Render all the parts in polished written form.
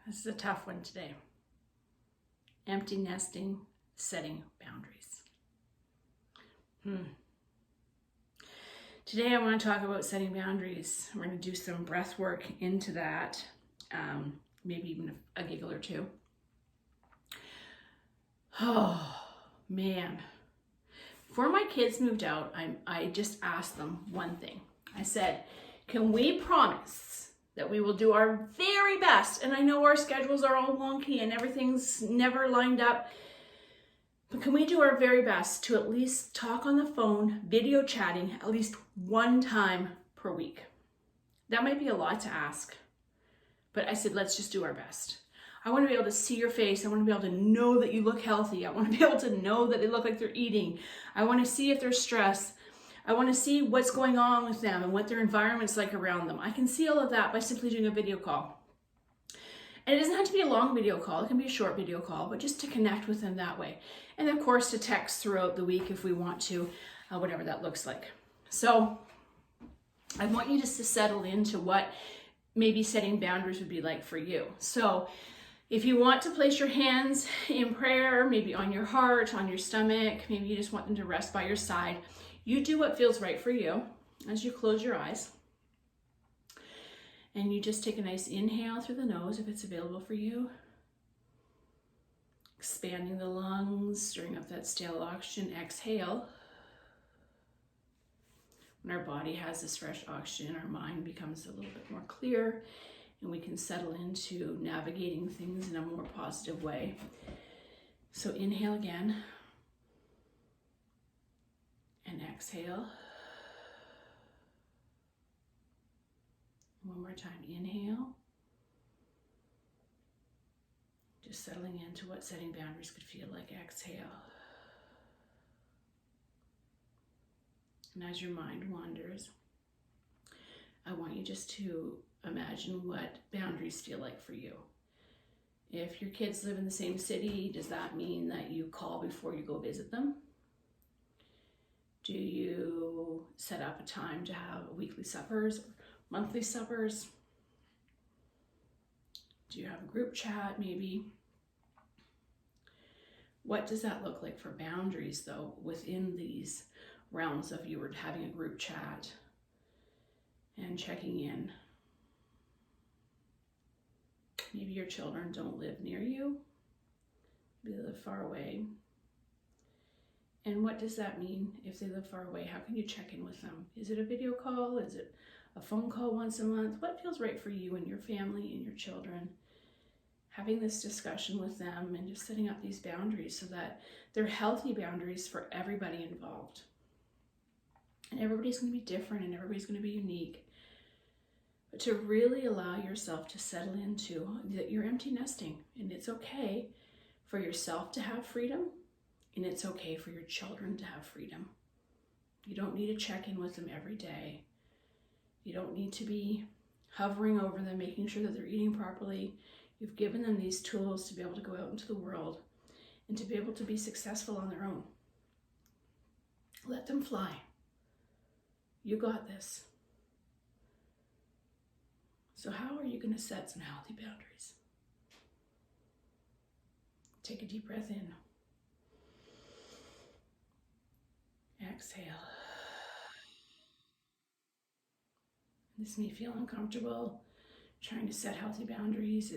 This is a tough one today. Empty nesting, setting boundaries. Today I want to talk about setting boundaries. We're going to do some breath work into that, maybe even a giggle or two. Oh, man. Before my kids moved out, I just asked them one thing. I said, can we promise that we will do our very best? And I know our schedules are all wonky and everything's never lined up, but can we do our very best to at least talk on the phone, video chatting, at least one time per week? That might be a lot to ask, but I said, let's just do our best. I want to be able to see your face. I want to be able to know that you look healthy. I want to be able to know that they look like they're eating. I want to see if they're stressed. I want to see what's going on with them and what their environment's like around them. I can see all of that by simply doing a video call. And it doesn't have to be a long video call. It can be a short video call, but just to connect with them that way. And of course, to text throughout the week if we want to, whatever that looks like. So I want you just to settle into what maybe setting boundaries would be like for you. So if you want to place your hands in prayer, maybe on your heart, on your stomach, maybe you just want them to rest by your side, you do what feels right for you as you close your eyes. And you just take a nice inhale through the nose if it's available for you. Expanding the lungs, stirring up that stale oxygen. Exhale. When our body has this fresh oxygen, our mind becomes a little bit more clear and we can settle into navigating things in a more positive way. So inhale again. And exhale. One more time, inhale. Just settling into what setting boundaries could feel like. Exhale. And as your mind wanders, I want you just to imagine what boundaries feel like for you. If your kids live in the same city, does that mean that you call before you go visit them? Do you set up a time to have weekly suppers, monthly suppers? Do you have a group chat maybe? What does that look like for boundaries though within these realms of you were having a group chat and checking in? Maybe your children don't live near you. Maybe they live far away. And what does that mean if they live far away? How can you check in with them? Is it a video call? Is it a phone call once a month? What feels right for you and your family and your children? Having this discussion with them and just setting up these boundaries so that they're healthy boundaries for everybody involved. And everybody's going to be different and everybody's going to be unique. But to really allow yourself to settle into that you're empty nesting, and it's okay for yourself to have freedom. And it's okay for your children to have freedom. You don't need to check in with them every day. You don't need to be hovering over them, making sure that they're eating properly. You've given them these tools to be able to go out into the world and to be able to be successful on their own. Let them fly. You got this. So how are you going to set some healthy boundaries? Take a deep breath in. Exhale. This may feel uncomfortable, trying to set healthy boundaries.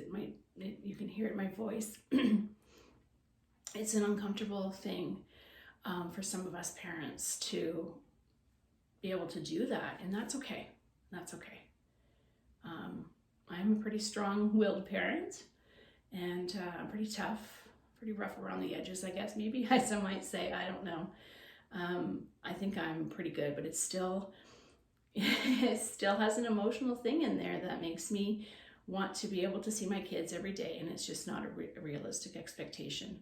You can hear it in my voice. It's an uncomfortable thing for some of us parents to be able to do that, and that's okay. That's okay. I'm a pretty strong-willed parent, and I'm pretty tough, pretty rough around the edges, I guess, maybe, as some might say. I don't know. I think I'm pretty good, but it still has an emotional thing in there that makes me want to be able to see my kids every day, and it's just not a realistic expectation.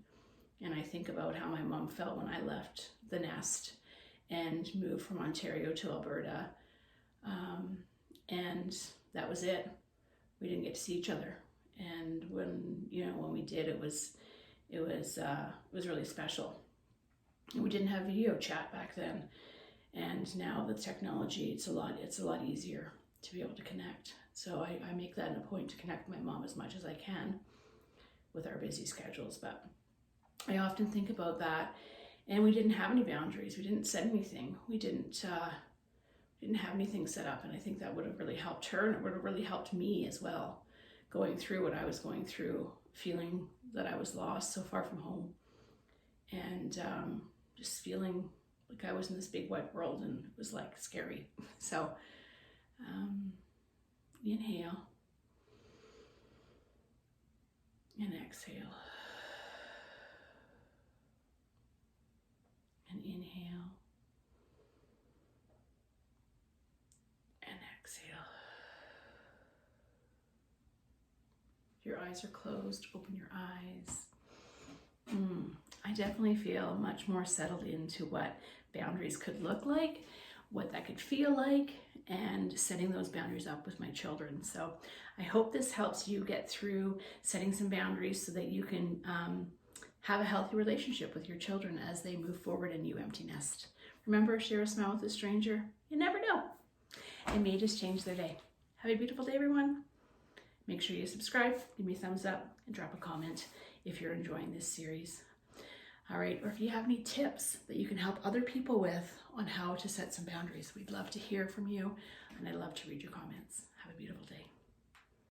And I think about how my mom felt when I left the nest and moved from Ontario to Alberta, and that was it. We didn't get to see each other, and when we did, it was really special. And we didn't have video chat back then, and now with technology, it's a lot easier. to be able to connect. So I make that a point to connect with my mom as much as I can with our busy schedules. But I often think about that, and we didn't have any boundaries. We didn't set anything. We didn't have anything set up, and I think that would have really helped her, and it would have really helped me as well, going through what I was going through, feeling that I was lost, so far from home, and just feeling like I was in this big wide world, and it was like scary. So inhale and exhale, and inhale and exhale. If your eyes are closed, open your eyes. I definitely feel much more settled into what boundaries could look like, what that could feel like, and setting those boundaries up with my children. So I hope this helps you get through setting some boundaries so that you can have a healthy relationship with your children as they move forward and you empty nest. Remember, share a smile with a stranger. You never know. It may just change their day. Have a beautiful day, everyone. Make sure you subscribe, give me a thumbs up, and drop a comment if you're enjoying this series. All right, or if you have any tips that you can help other people with on how to set some boundaries, we'd love to hear from you, and I'd love to read your comments. Have a beautiful day.